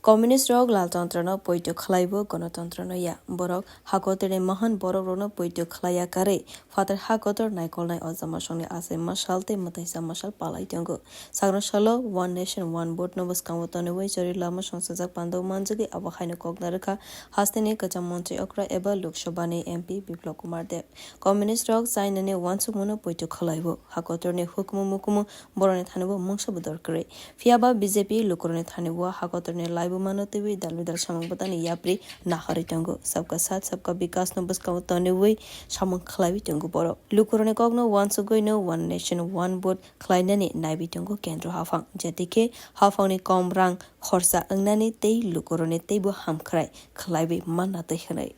Communist rog laltantra no puito khwlaio ganatantra no ya borok hakotere mahan borok rono puito khwlaia kare father hakotor naikol nai ozama songni ase masalte mataisa masal palai tongo sagro salo one nation one vote no buskangotone wei chori lama songsajak pando manjagi abakhaino koknarekha hastene kacham monche okra eba lok sabha ni MP Biplab Kumar Deb Communist rog sainane wansumuno puito khwlaio hakotor ne hukmu mukumu borone thanebo mungsa budor kare fiaba BJP lukurone thanebo hakotor ne मानते हुए दल विदल समंग बताने याप्री नाहरी टंगो सबका साथ सबका विकास न बस कवतने हुए समंग खलावी टंगो बरो लुकुरने कगनो वांसो गइनो वन नेशन वन वोट खलाइनाने नाइबी टंगो केंद्र हाफांग जेतिके हाफांगनि कम रां खरसा अंगनाने तेई लुकुरने तेइबो हामखराय खलाइबी माननाते हनै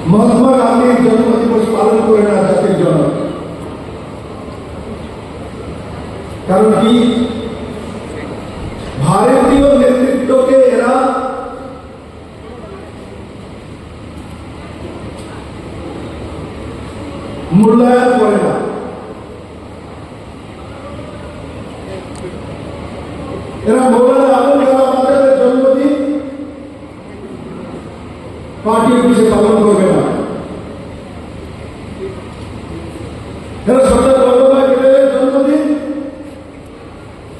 महात्मा गांधी जन्मदिवस पालन करे ना जातिर जन कारण की भारतीय नेतृत्व के एरा मूल्यांकन करेगा एरा मौलाना अबुल कलाम आजाদের জন্মদিন পার্টি অফিসে পালন করবে না এরা সরদার বল্লভভাই প্যাটেলের জন্মদিন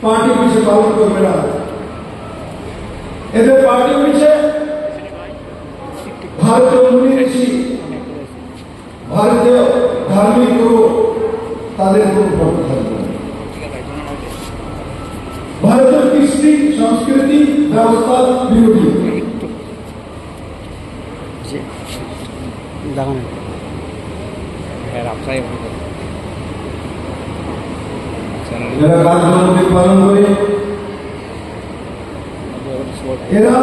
পার্টি অফিসে পালন করবে না এদের পার্টি অফিসে ভারতীয় মুনি ঋষি ভারতীয় ধার্মিক গুরু তাদের কোনো ফটো থাকবে ভারতের কৃষ্টি সংস্কৃতি ব্যবস্থার বিরোধী যারা গান জন্মদিন পালন করে এরা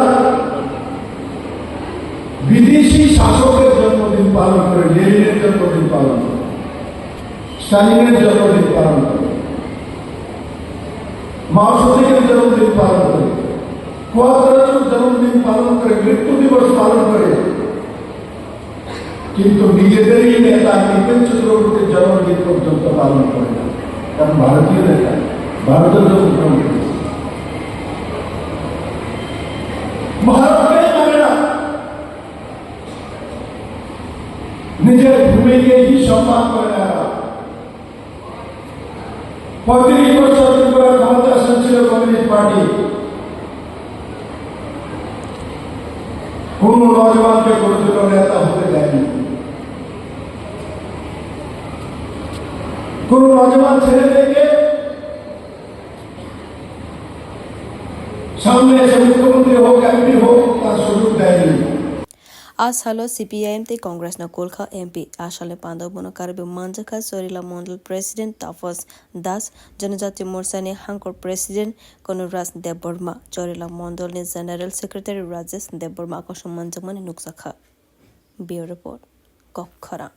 বিদেশি শাসকের জন্মদিন পালন করে লেনিনের জন্মদিন পালন করে স্টালিনের জন্মদিন পালন করে মাও সেতুংয়ের জন্মদিন পালন করে কোয়াদ্রাচুর জন্মদিন পালন করে মৃত্যু দিবস পালন করে কিন্তু নিজেদেরই নেতা বিপিন চক্রবর্তীর জন্মদিন পর্যন্ত পালন করে না কারণ ভারতীয় নেতা ভারতের জন্মদিন নিজের ভূমিকে ही সম্মান করে না 35 বছর ধরে ক্ষমতাসীন ছিল কমিউনিস্ট পার্টি কোন নজওয়ানকে পরিচিত নেতা হতে দেয়নি কোন নজওয়ান ছেলেদেরকে সামনে এসে মুখ্যমন্ত্রী হোক এমপি হোক তার সুযোগ দেয়নি आज हलो CPIM ते कांग्रेस न कोलखा MP आशाले पांडव बनो कारबे मांजखा सोरिला मंडल प्रेसिडेंट तापस दास जनजाति मोर्चा ने हांकोर प्रेसिडेंट कनुराज देबबर्मा चोरिला मंडल ने जनरल सेक्रेटरी राजेश देबबर्मा को सम्मानजक माने नुकसाखा ब्यूरो रिपोर्ट कखरा।